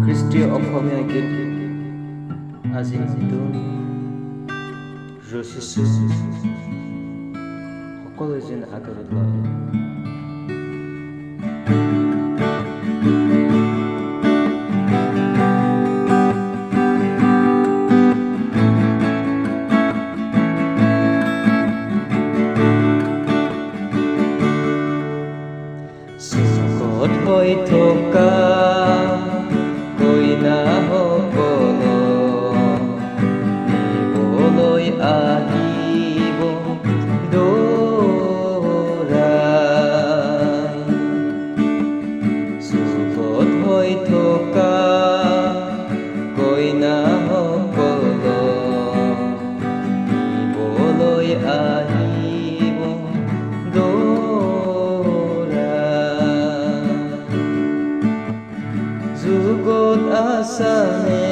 খ্ৰীষ্টীয় অসমীয়া গীত আজি নতুন ৰচিছো, সকলোৱে যেন আদৰি লয়। সুখত হৈ থকা কইনাসকল নিবলৈ আহিব দৰাই। সুখত হৈ থকা কইনাসকল নিবলৈ আহিব দৰাই। যুগত আছানে